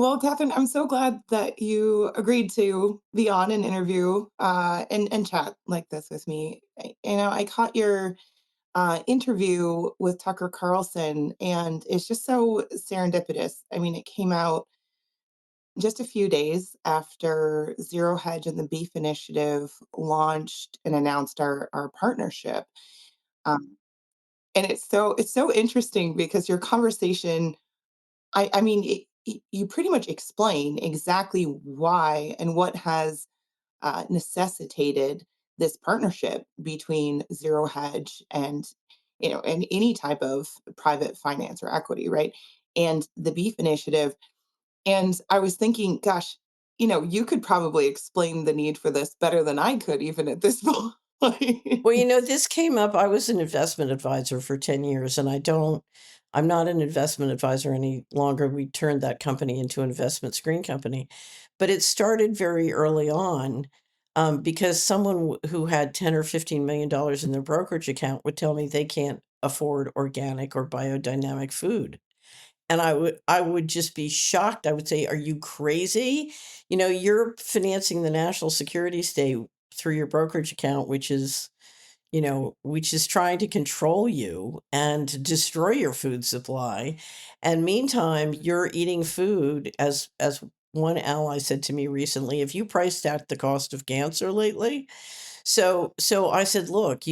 Well, Catherine, I'm so glad that you agreed to be on an interview and chat like this with me. I caught your interview with Tucker Carlson, and it's just so serendipitous. I mean, it came out just a few days after Zero Hedge and the Beef Initiative launched and announced our partnership. Um, and it's so interesting because your conversation, I mean, you pretty much explain exactly why and what has necessitated this partnership between Zero Hedge and any type of private finance or equity, right? And the Beef Initiative. And I was thinking, gosh, you could probably explain the need for this better than I could, even at this point. Well, this came up. I was an investment advisor for 10 years, and I'm not an investment advisor any longer. We turned that company into an investment screen company. But it started very early on because someone who had 10 or $15 million in their brokerage account would tell me they can't afford organic or biodynamic food. And I would just be shocked. I would say, "Are you crazy? You're financing the national security state through your brokerage account, which is trying to control you and destroy your food supply. And meantime, you're eating food as one ally said to me recently, have you priced out the cost of cancer lately? So I said, look,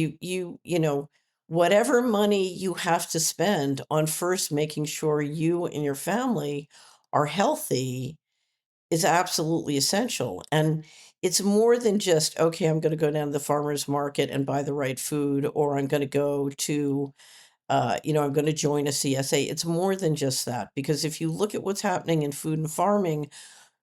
whatever money you have to spend on first making sure you and your family are healthy is absolutely essential. And it's more than just, okay, I'm going to go down to the farmer's market and buy the right food, or I'm going to go to, I'm going to join a CSA. It's more than just that. Because if you look at what's happening in food and farming,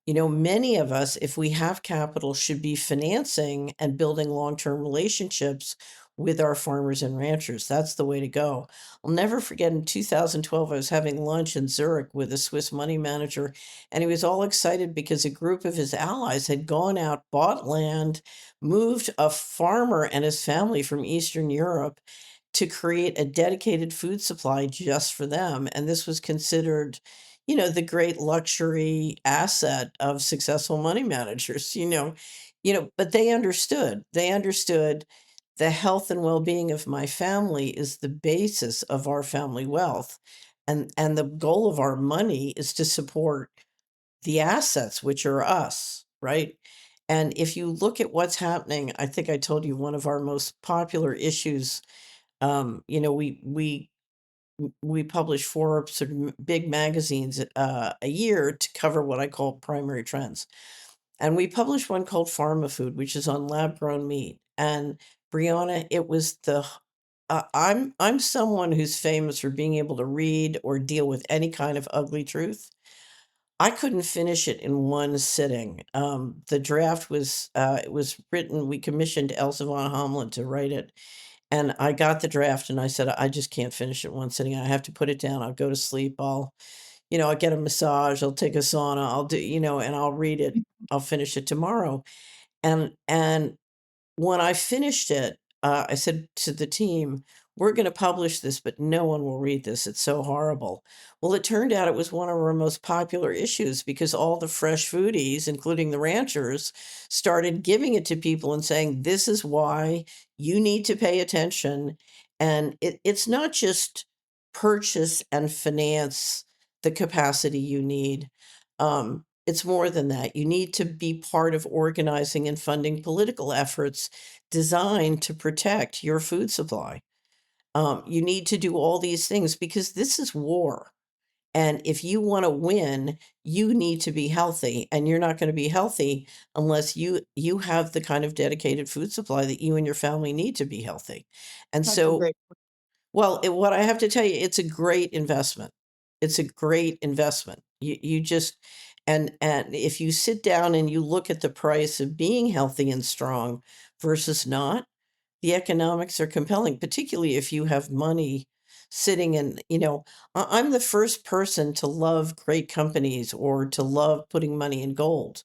many of us, if we have capital, should be financing and building long-term relationships with our farmers and ranchers. That's the way to go. I'll never forget in 2012, I was having lunch in Zurich with a Swiss money manager, and he was all excited because a group of his allies had gone out, bought land, moved a farmer and his family from Eastern Europe to create a dedicated food supply just for them. And this was considered the great luxury asset of successful money managers, but they understood. They understood the health and well-being of my family is the basis of our family wealth. And the goal of our money is to support the assets, which are us, right? And if you look at what's happening, I think I told you one of our most popular issues, we publish 4 sort of big magazines, a year to cover what I call primary trends. And we published one called Pharma Food, which is on lab-grown meat. And Breeauna, it was I'm someone who's famous for being able to read or deal with any kind of ugly truth. I couldn't finish it in one sitting. The draft it was written, we commissioned Elsa von Homelen to write it, and I got the draft and I said, "I just can't finish it one sitting. I have to put it down. I'll go to sleep. I'll get a massage. I'll take a sauna. I'll do, and I'll read it. I'll finish it tomorrow." And when I finished it, I said to the team, "We're going to publish this, but no one will read this. It's so horrible." Well, it turned out it was one of our most popular issues because all the fresh foodies, including the ranchers, started giving it to people and saying, "This is why you need to pay attention." And it's not just purchase and finance the capacity you need. It's more than that. You need to be part of organizing and funding political efforts designed to protect your food supply. You need to do all these things because this is war. And if you want to win, you need to be healthy, and you're not going to be healthy unless you have the kind of dedicated food supply that you and your family need to be healthy. And That's a so, great. well, what I have to tell you, it's a great investment. It's a great investment. You just and if you sit down and you look at the price of being healthy and strong versus not, the economics are compelling, particularly if you have money sitting in, I'm the first person to love great companies or to love putting money in gold.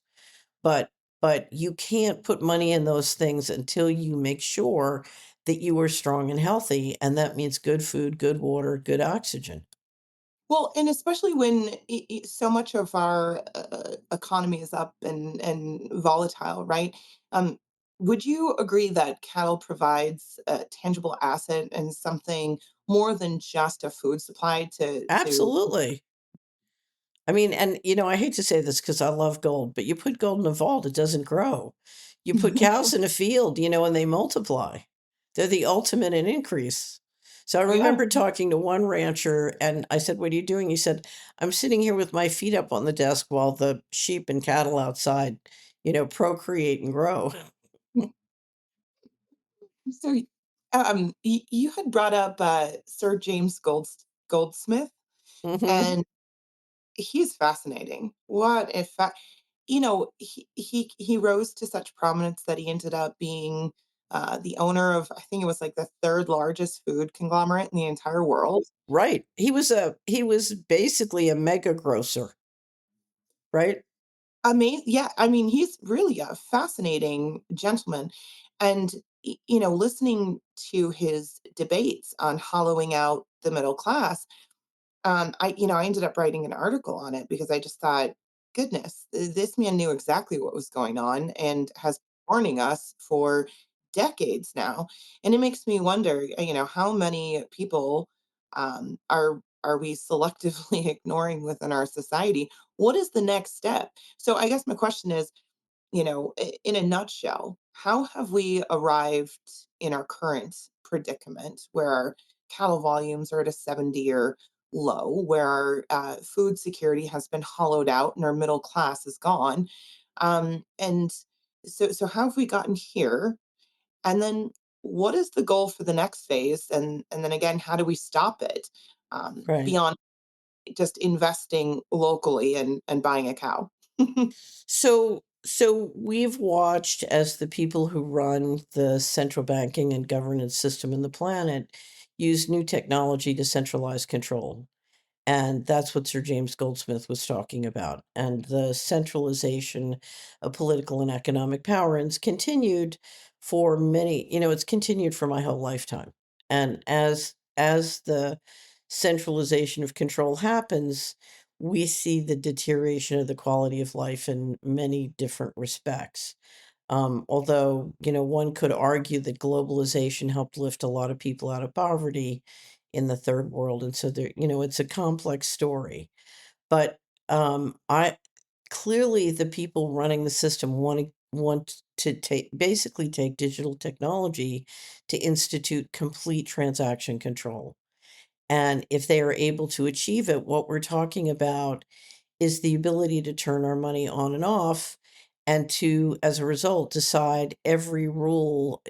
But but you can't put money in those things until you make sure that you are strong and healthy, and that means good food, good water, good oxygen. Well, and especially when so much of our economy is up and volatile, right? Um, would you agree that cattle provides a tangible asset and something more than just a food supply to Absolutely. I mean, and I hate to say this because I love gold, but you put gold in a vault, it doesn't grow. You put cows in a field, and they multiply. They're the ultimate in increase. So I Yeah. remember talking to one rancher and I said, "What are you doing?" He said, "I'm sitting here with my feet up on the desk while the sheep and cattle outside, procreate and grow." So, you had brought up Sir James Goldsmith, Mhm. and he's fascinating. What if he rose to such prominence that he ended up being the owner of, I think it was like the third largest food conglomerate in the entire world. Right. He was basically a mega grocer, right? Yeah, I mean, he's really a fascinating gentleman, and listening to his debates on hollowing out the middle class. I ended up writing an article on it because I just thought, goodness, this man knew exactly what was going on and has been warning us for decades now. And it makes me wonder, how many people are we selectively ignoring within our society? What is the next step? So I guess my question is, in a nutshell, how have we arrived in our current predicament where our cattle volumes are at a 70-year low, where our food security has been hollowed out and our middle class is gone? And so how have we gotten here? And then what is the goal for the next phase? And then again, how do we stop it Right. beyond just investing locally and buying a cow? So we've watched as the people who run the central banking and governance system in the planet use new technology to centralize control. And that's what Sir James Goldsmith was talking about. And the centralization of political and economic power and it's continued for many, it's continued for my whole lifetime. And as the centralization of control happens, we see the deterioration of the quality of life in many different respects. Although, one could argue that globalization helped lift a lot of people out of poverty in the third world. And so there, it's a complex story. But I clearly the people running the system want to take digital technology to institute complete transaction control. And if they are able to achieve it, what we're talking about is the ability to turn our money on and off and to, as a result, decide every rule,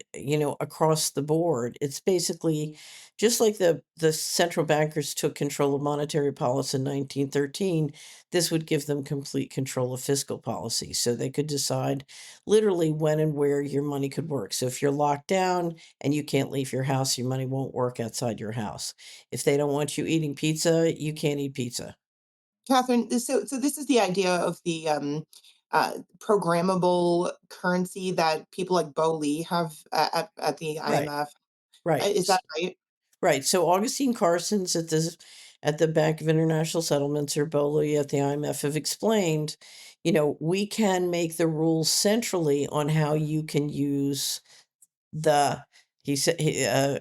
across the board. It's basically just like the central bankers took control of monetary policy in 1913. This would give them complete control of fiscal policy. So they could decide literally when and where your money could work. So if you're locked down and you can't leave your house, your money won't work outside your house. If they don't want you eating pizza, you can't eat pizza. Catherine, so this is the idea of the programmable currency that people like bodily have at the Right. IMF. Right. Is that right? Right. So Augustine Carson's at the Bank of International Settlements or Boli at the IMF have explained, we can make the rules centrally on how you can use the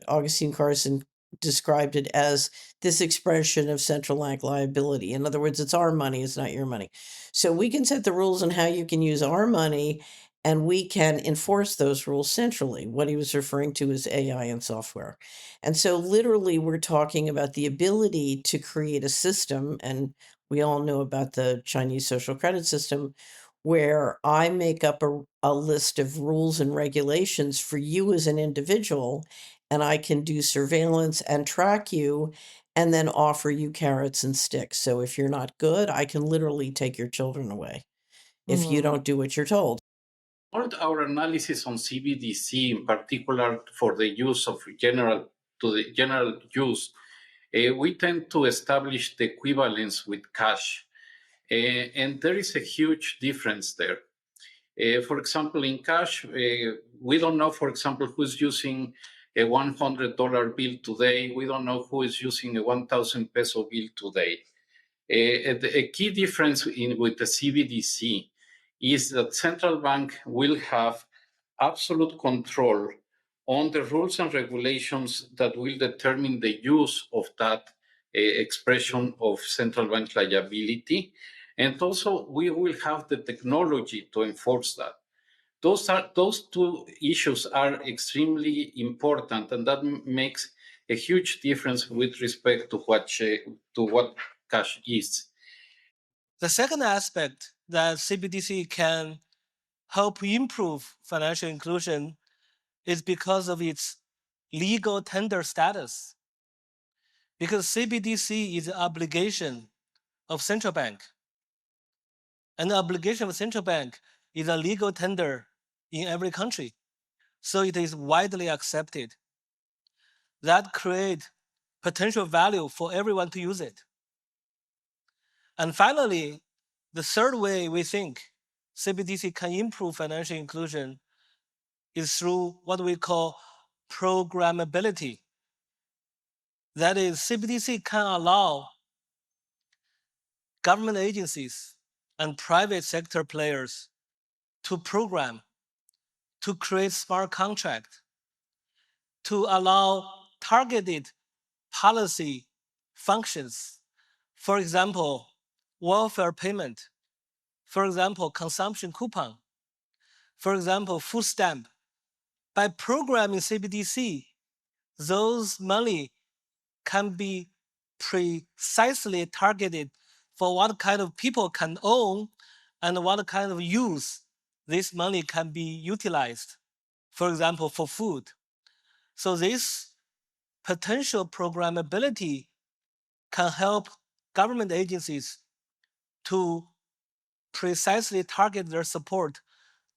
Augustine Carson described it as this expression of central bank liability. In other words, it's our money, it's not your money. So we can set the rules on how you can use our money and we can enforce those rules centrally. What he was referring to is AI and software. And so literally we're talking about the ability to create a system, and we all know about the Chinese social credit system where I make up a list of rules and regulations for you as an individual, and I can do surveillance and track you and then offer you carrots and sticks. So if you're not good, I can literally take your children away if you Mm. don't do what you're told. All our analysis on CBDC, in particular for the use of general use, we tend to establish the equivalence with cash, and there is a huge difference there. For example, in cash, we don't know, for example, who's using a $100 bill today. We don't know who is using a 1,000 peso bill today. A key difference with the CBDC is that central bank will have absolute control on the rules and regulations that will determine the use of that expression of central bank liability. And also, we will have the technology to enforce that. Those two issues are extremely important, and that makes a huge difference with respect to what cash is. The second aspect that CBDC can help improve financial inclusion is because of its legal tender status. Because CBDC is an obligation of central bank. And the obligation of central bank is a legal tender in every country. So it is widely accepted. That creates potential value for everyone to use it. And finally, the third way we think CBDC can improve financial inclusion is through what we call programmability. That is, CBDC can allow government agencies and private sector players to program, to create smart contract, to allow targeted policy functions. For example, welfare payment. For example, consumption coupon. For example, food stamp. By programming CBDC, those money can be precisely targeted for what kind of people can own and what kind of use this money can be utilized. For example, for food. So this potential programmability can help government agencies to precisely target their support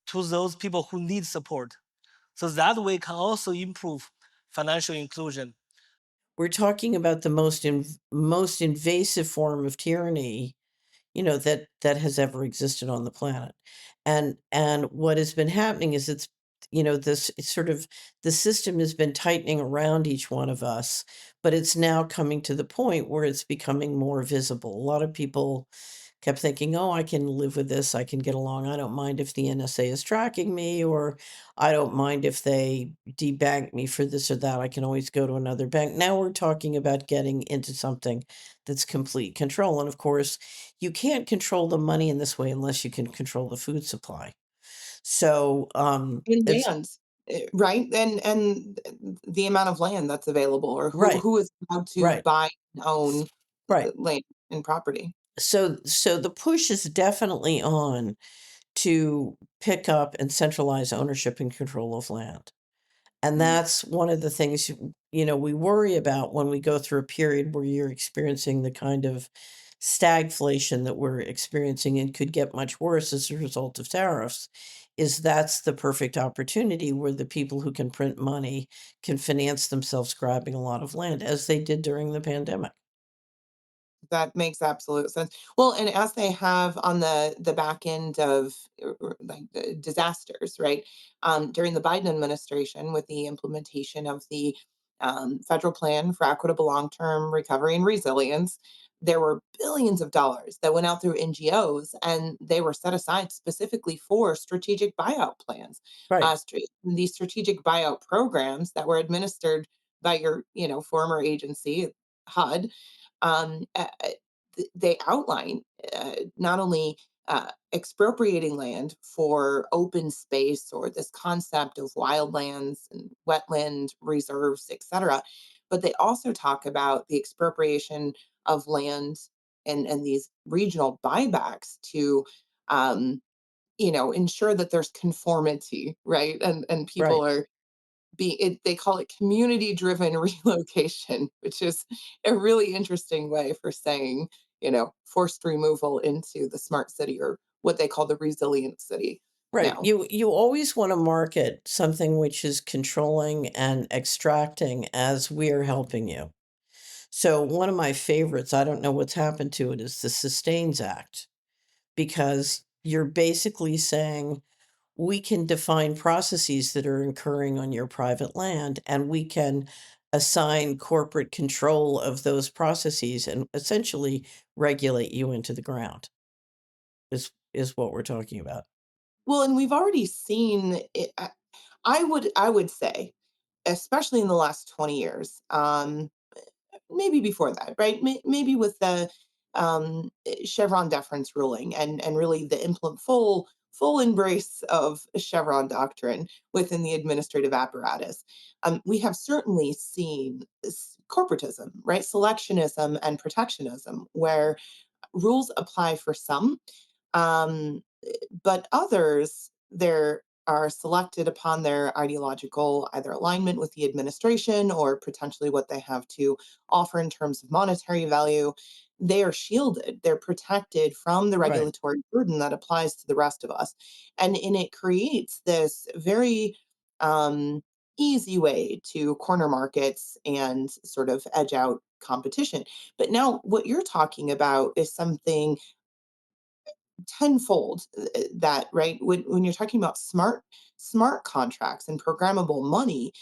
to those people who need support. So that way can also improve financial inclusion. We're talking about the most invasive form of tyranny, that has ever existed on the planet. And what has been happening is this it's sort of the system has been tightening around each one of us, but it's now coming to the point where it's becoming more visible. A lot of people kept thinking, "Oh, I can live with this. I can get along. I don't mind if the NSA is tracking me, or I don't mind if they debank me for this or that. I can always go to another bank." Now we're talking about getting into something that's complete control. And of course, you can't control the money in this way unless you can control the food supply. So, In it's land, right? And the amount of land that's available or who right, who is allowed to right, buy and own right. land and property. So the push is definitely on to pick up and centralize ownership and control of land. And Mm. that's one of the things, we worry about when we go through a period where you're experiencing the kind of stagflation that we're experiencing and could get much worse as a result of tariffs, is that's the perfect opportunity where the people who can print money can finance themselves grabbing a lot of land, as they did during the pandemic. That makes absolute sense. Well, and as they have on the back end of like disasters, right? During the Biden administration, with the implementation of the federal plan for equitable long-term recovery and resilience, there were billions of dollars that went out through NGOs, and they were set aside specifically for strategic buyout plans. Right, These strategic buyout programs that were administered by your, former agency, HUD, they outline not only expropriating land for open space or this concept of wildlands and wetland reserves, etc., but they also talk about the expropriation of land and these regional buybacks to ensure that there's conformity, right? And people right. are they call it community driven relocation, which is a really interesting way for saying, forced removal into the smart city, or what they call the resilient city Right. now. You always want to market something which is controlling and extracting as we're helping you. So one of my favorites, I don't know what's happened to it, is the Sustains Act, because you're basically saying, we can define processes that are occurring on your private land, and we can assign corporate control of those processes and essentially regulate you into the ground is what we're talking about. Well, and we've already seen it. I would say, especially in the last 20 years, maybe before that, right? Maybe with the Chevron deference ruling and really the full embrace of Chevron doctrine within the administrative apparatus. We have certainly seen corporatism, right? Selectionism and protectionism, where rules apply for some, um, but others there are selected upon their ideological either alignment with the administration or potentially what they have to offer in terms of monetary value. They are shielded, they're protected from the Right. regulatory burden that applies to the rest of us. And it creates this very um, easy way to corner markets and sort of edge out competition. But now, what you're talking about is something tenfold that, right? When you're talking about smart contracts and programmable money,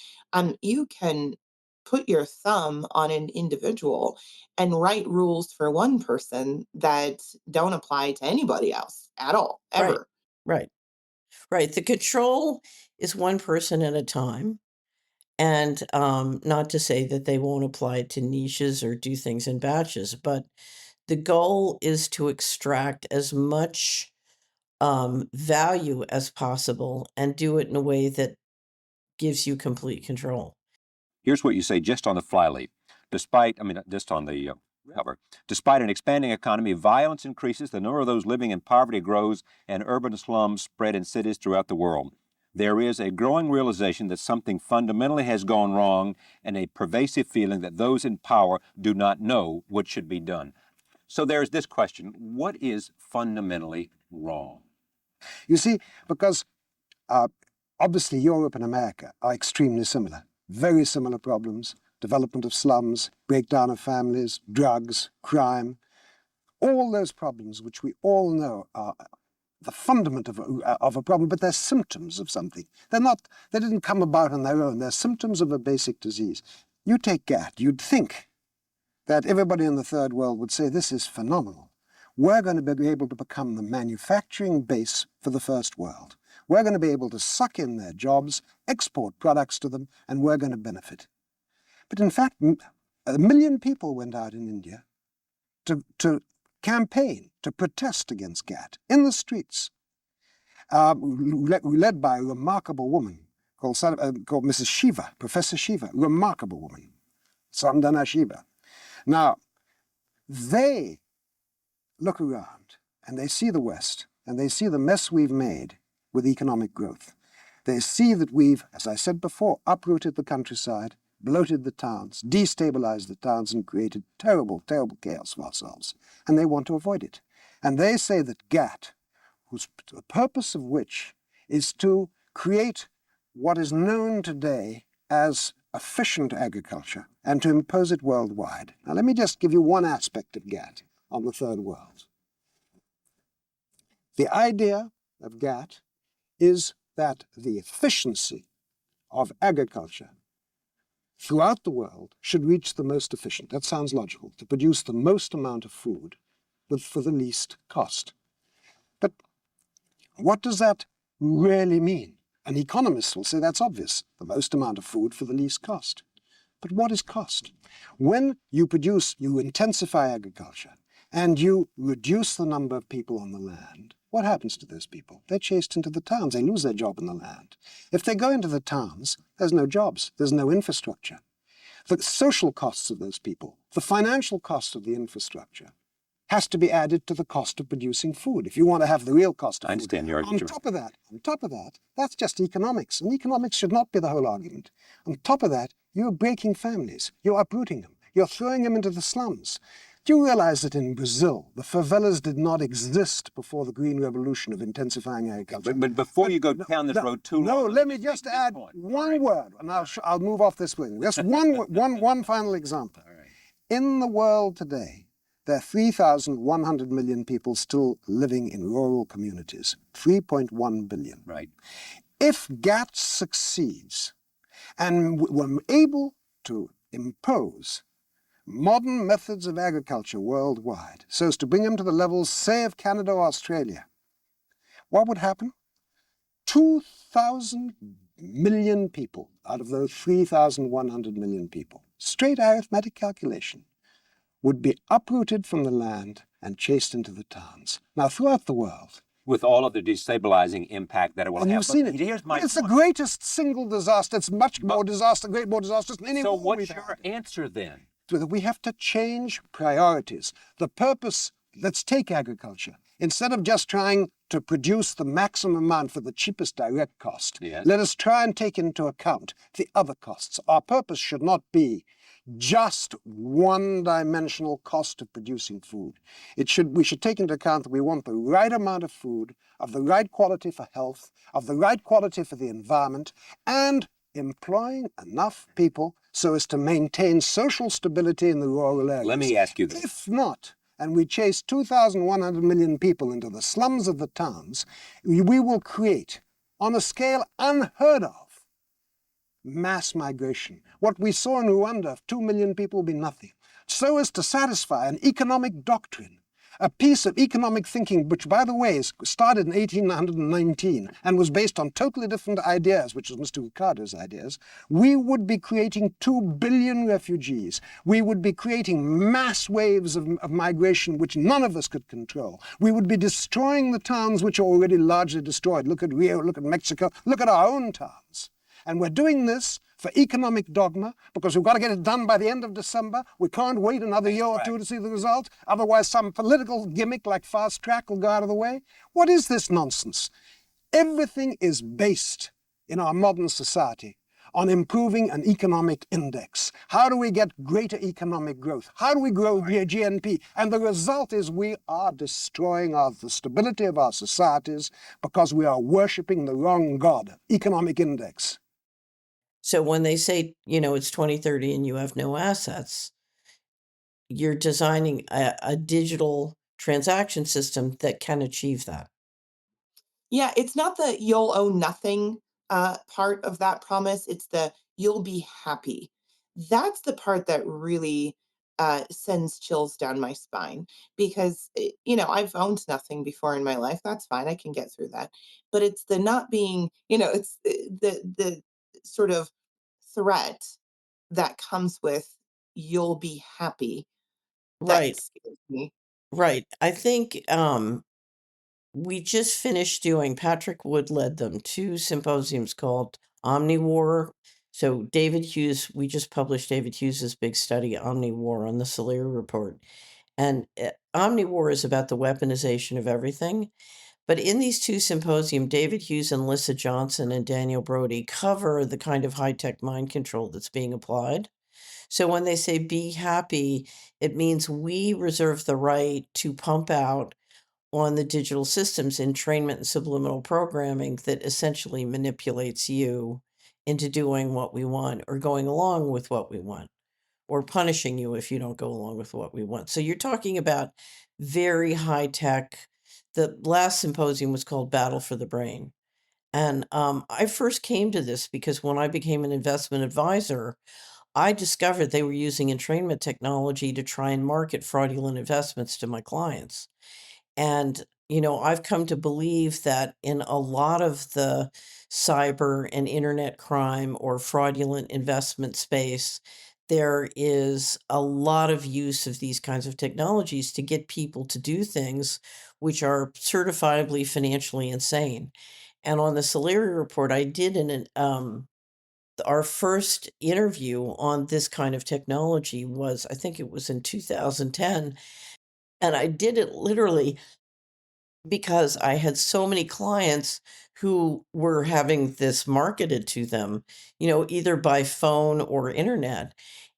you can put your thumb on an individual and write rules for one person that don't apply to anybody else at all, Right. ever. Right. Right. The control is one person at a time. And not to say that they won't apply to niches or do things in batches, but the goal is to extract as much value as possible and do it in a way that gives you complete control. Here's what you say just on the flyleaf. Just on the cover. Despite an expanding economy, violence increases, the number of those living in poverty grows, and urban slums spread in cities throughout the world. There is a growing realization that something fundamentally has gone wrong and a pervasive feeling that those in power do not know what should be done. So there's this question, what is fundamentally wrong? You see, because obviously Europe and America are extremely similar. Very similar problems: development of slums, breakdown of families, drugs, crime. All those problems which we all know are the fundament of a problem, but they're symptoms of something. They didn't come about on their own. They're symptoms of a basic disease. You take GATT, you'd think that everybody in the third world would say, this is phenomenal. We're going to be able to become the manufacturing base for the first world. We're going to be able to suck in their jobs, export products to them, and we're going to benefit. But in fact, 1 million people went out in India to campaign, to protest against GATT in the streets, led by a remarkable woman called Mrs. Shiva, Professor Shiva, remarkable woman, Sandana Shiva. Now, they look around and they see the West and they see the mess we've made with economic growth. They see that we've, as I said before, uprooted the countryside, bloated the towns, destabilized the towns, and created terrible, terrible chaos for ourselves. And they want to avoid it. And they say that GATT, the purpose of which is to create what is known today as efficient agriculture and to impose it worldwide. Now, let me just give you one aspect of GATT on the third world. The idea of GATT is that the efficiency of agriculture throughout the world should reach the most efficient. That sounds logical, to produce the most amount of food for the least cost. But what does that really mean? An economist will say that's obvious, the most amount of food for the least cost. But what is cost? When you intensify agriculture, and you reduce the number of people on the land, what happens to those people? They're chased into the towns. They lose their job in the land. If they go into the towns, there's no jobs. There's no infrastructure. The social costs of those people, the financial cost of the infrastructure, has to be added to the cost of producing food if you want to have the real cost of food. I understand your argument. On top of that, that's just economics, and economics should not be the whole argument. On top of that, you're breaking families. You're uprooting them. You're throwing them into the slums. Do you realize that in Brazil, the favelas did not exist before the Green Revolution of intensifying agriculture? But before you go down this road too long... No, let me just add one word, and I'll move off this wing. Just one final example. In the world today, there are 3,100 million people still living in rural communities. 3.1 billion. Right. If GATT succeeds, and we're able to impose modern methods of agriculture worldwide, so as to bring them to the levels, say, of Canada or Australia, what would happen? 2,000 million people out of those 3,100 million people, straight arithmetic calculation, would be uprooted from the land and chased into the towns. Now, throughout the world, with all of the destabilizing impact that it will and have. you've seen it. Here's my It's point. the greatest single disaster. It's much more disaster, great more disastrous than any So war what's we've your had. answer then? We have to change priorities. The purpose, let's take agriculture. Instead of just trying to produce the maximum amount for the cheapest direct cost, Yes. let us try and take into account the other costs. Our purpose should not be just one-dimensional cost of producing food. We should take into account that we want the right amount of food, of the right quality for health, of the right quality for the environment, and employing enough people so as to maintain social stability in the rural areas. Let me ask you this. If not, and we chase 2,100 million people into the slums of the towns, we will create, on a scale unheard of, mass migration. What we saw in Rwanda of 2 million people will be nothing. So as to satisfy an economic doctrine, a piece of economic thinking, which, by the way, started in 1819 and was based on totally different ideas, which was Mr. Ricardo's ideas, we would be creating 2 billion refugees. We would be creating mass waves of migration which none of us could control. We would be destroying the towns which are already largely destroyed. Look at Rio, look at Mexico, look at our own towns. And we're doing this for economic dogma because we've got to get it done by the end of December. We can't wait another year or two to see the result. Otherwise, some political gimmick like fast track will go out of the way. What is this nonsense? Everything is based in our modern society on improving an economic index. How do we get greater economic growth? How do we grow GNP? And the result is we are destroying the stability of our societies because we are worshipping the wrong god, economic index. So when they say, it's 2030 and you have no assets, you're designing a digital transaction system that can achieve that. Yeah, it's not the you'll own nothing part of that promise. It's the you'll be happy. That's the part that really sends chills down my spine because, I've owned nothing before in my life. That's fine. I can get through that. But it's the not being, it's the sort of threat that comes with you'll be happy that Right, scares me. right. I think we just finished doing, Patrick Wood led them, 2 symposiums called Omnivore. So David Hughes, we just published David Hughes's big study, Omnivore, on the Solari report. And Omnivore is about the weaponization of everything. But in these 2 symposium, David Hughes and Lissa Johnson and Daniel Brody cover the kind of high-tech mind control that's being applied. So when they say be happy, it means we reserve the right to pump out on the digital systems entrainment and subliminal programming that essentially manipulates you into doing what we want or going along with what we want or punishing you if you don't go along with what we want. So you're talking about very high tech. The last symposium was called Battle for the Brain. And I first came to this because when I became an investment advisor, I discovered they were using entrainment technology to try and market fraudulent investments to my clients. And, I've come to believe that in a lot of the cyber and internet crime or fraudulent investment space, there is a lot of use of these kinds of technologies to get people to do things which are certifiably financially insane. And on the Solari report, I did our first interview on this kind of technology was, I think it was in 2010. And I did it literally because I had so many clients who were having this marketed to them, either by phone or internet.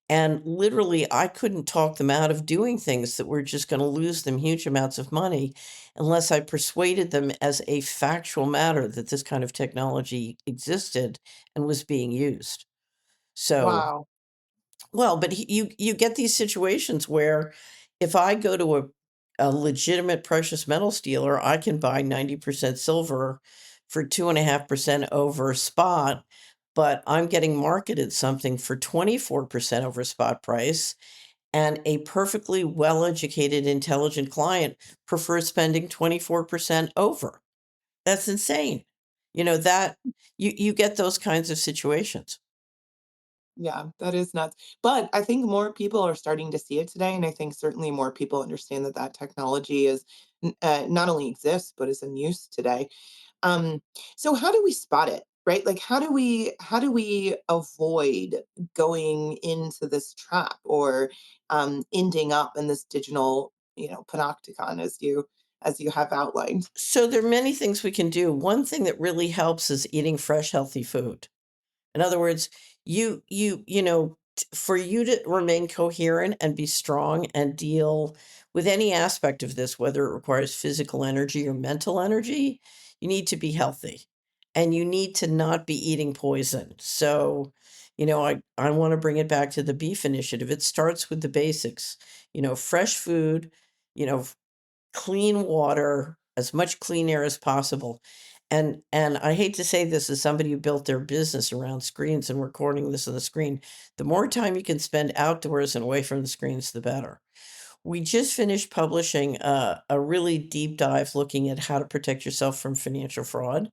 And literally, I couldn't talk them out of doing things that were just going to lose them huge amounts of money unless I persuaded them as a factual matter that this kind of technology existed and was being used. So, Wow. well, but you get these situations where if I go to a legitimate precious metals dealer, I can buy 90% silver for 2.5% over spot, but I'm getting marketed something for 24% over spot price. And a perfectly well educated, intelligent client prefers spending 24% over. That's insane. That you get those kinds of situations. Yeah, that is nuts. But I think more people are starting to see it today, and I think certainly more people understand that that technology is not only exists but is in use today. Um, so how do we spot it, right? Like how do we avoid going into this trap or ending up in this digital, panopticon as you have outlined? So there are many things we can do. One thing that really helps is eating fresh, healthy food. In other words, for you to remain coherent and be strong and deal with any aspect of this, whether it requires physical energy or mental energy, you need to be healthy and you need to not be eating poison. So, I want to bring it back to the beef initiative. It starts with the basics, fresh food, you know, clean water, as much clean air as possible. And I hate to say this as somebody who built their business around screens and recording this on the screen, the more time you can spend outdoors and away from the screens, the better. We just finished publishing a really deep dive looking at how to protect yourself from financial fraud.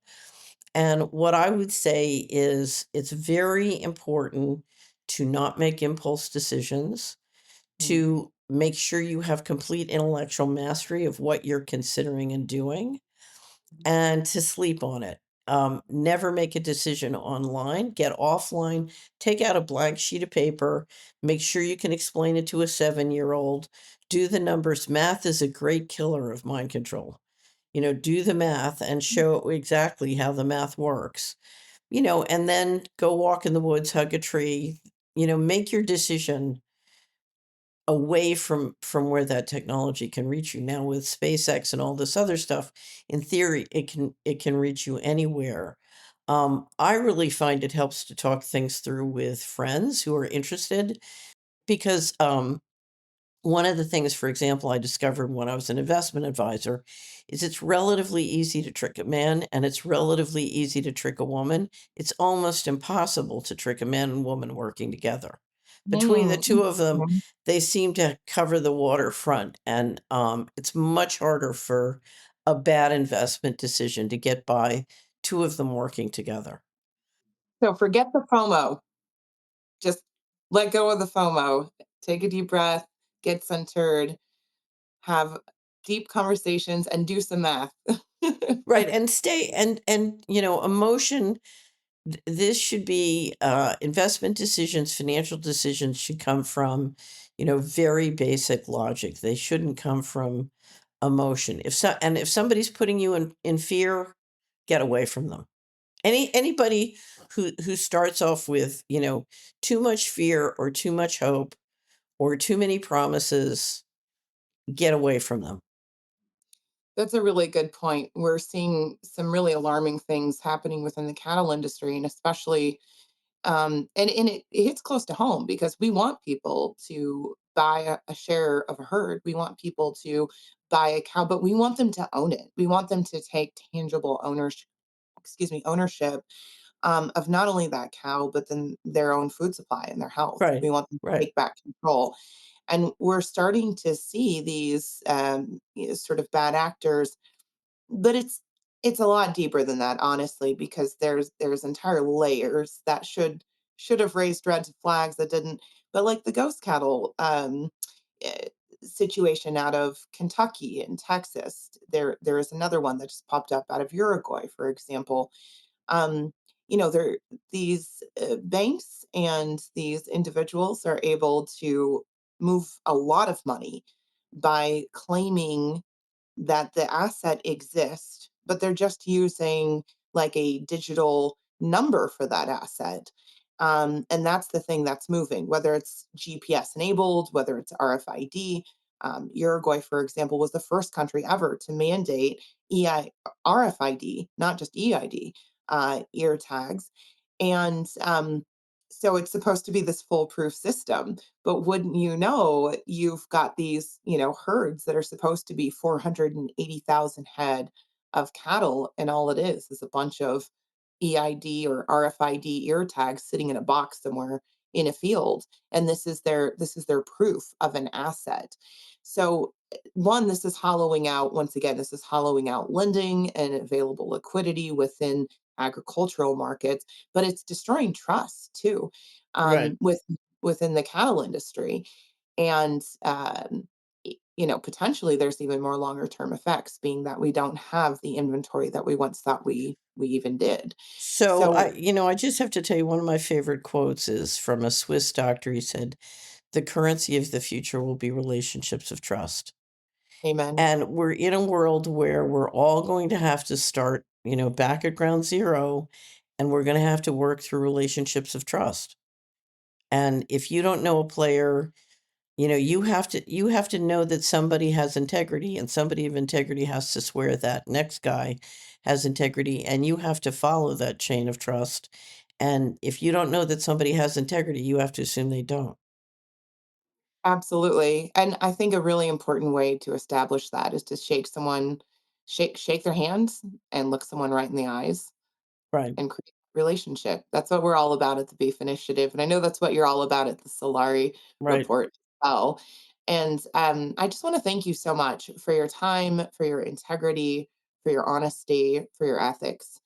And what I would say is it's very important to not make impulse decisions, Mm. to make sure you have complete intellectual mastery of what you're considering and doing, and to sleep on it. Never make a decision online, get offline, take out a blank sheet of paper, make sure you can explain it to a 7-year-old, do the numbers. Math is a great killer of mind control. Do the math and show exactly how the math works, and then go walk in the woods, hug a tree, make your decision away from where that technology can reach you. Now with SpaceX and all this other stuff, in theory, it can reach you anywhere. I really find it helps to talk things through with friends who are interested because one of the things, for example, I discovered when I was an investment advisor is it's relatively easy to trick a man and it's relatively easy to trick a woman. It's almost impossible to trick a man and woman working together. Between the Mm, two of them, mhm. they seem to cover the waterfront, and it's much harder for a bad investment decision to get by two of them working together. So forget the FOMO. Just let go of the FOMO. Take a deep breath, get centered, have deep conversations, and do some math. Right, and stay and emotion. This should be investment decisions, financial decisions should come from, very basic logic. They shouldn't come from emotion. If somebody's putting you in fear, get away from them. Anybody who starts off with, too much fear or too much hope or too many promises, get away from them. That's a really good point. We're seeing some really alarming things happening within the cattle industry, and especially, and it hits close to home because we want people to buy a share of a herd. We want people to buy a cow, but we want them to own it. We want them to take tangible ownership, ownership of not only that cow, but then their own food supply and their health. Right. We want them to Right. take back control. And we're starting to see these sort of bad actors, but it's a lot deeper than that, honestly, because there's entire layers that should have raised red flags that didn't. But like the ghost cattle eh, situation out of Kentucky and Texas, there is another one that just popped up out of Uruguay, for example. um, there these banks and these individuals are able to move a lot of money by claiming that the asset exists, but they're just using like a digital number for that asset. And that's the thing that's moving, whether it's GPS enabled, whether it's RFID. Uruguay, for example, was the first country ever to mandate EI, RFID, not just EID, ear tags. And so it's supposed to be this foolproof system, but wouldn't you know, you've got these, herds that are supposed to be 480,000 head of cattle, and all it is a bunch of EID or RFID ear tags sitting in a box somewhere in a field, and this is their proof of an asset. So one, this is hollowing out, once again, this is hollowing out lending and available liquidity within agricultural markets, but it's destroying trust too, Right. within the cattle industry. And potentially there's even more longer term effects, being that we don't have the inventory that we once thought we even did. So So I just have to tell you one of my favorite quotes is from a Swiss doctor. He said, "The currency of the future will be relationships of trust." amen. And we're in a world where we're all going to have to start, back at ground zero, and we're going to have to work through relationships of trust. And if you don't know a player, you have to know that somebody has integrity, and somebody of integrity has to swear that next guy has integrity, and you have to follow that chain of trust. And if you don't know that somebody has integrity, you have to assume they don't. Absolutely. And I think a really important way to establish that is to shake their hands and look someone right in the eyes Right. and create a relationship. That's what we're all about at the Beef Initiative, and I know that's what you're all about at the Solari Right. report as well. And I just want to thank you so much for your time, for your integrity, for your honesty, for your ethics,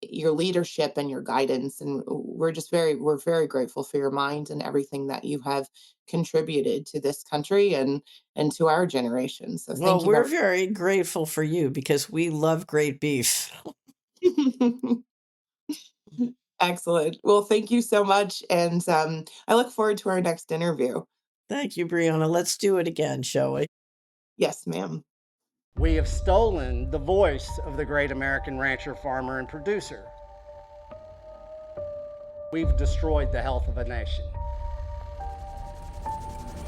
your leadership, and your guidance. And we're very grateful for your mind and everything that you have contributed to this country and to our generation. So Well, thank you we're very very grateful for you because we love great beef. much. Excellent. Well, thank you so much, and I look forward to our next interview. Thank you, Breeauna. Let's do it again, shall we? Yes, ma'am. We have stolen the voice of the great American rancher, farmer, and producer. We've destroyed the health of a nation.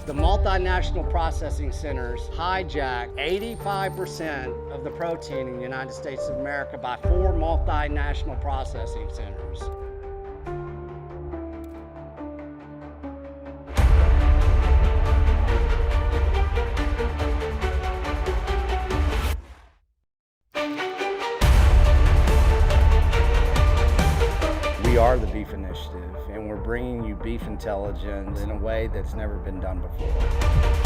The multinational processing centers hijack 85% of the protein in the United States of America by 4 multinational processing centers. We are the Beef Initiative, and we're bringing you beef intelligence in a way that's never been done before.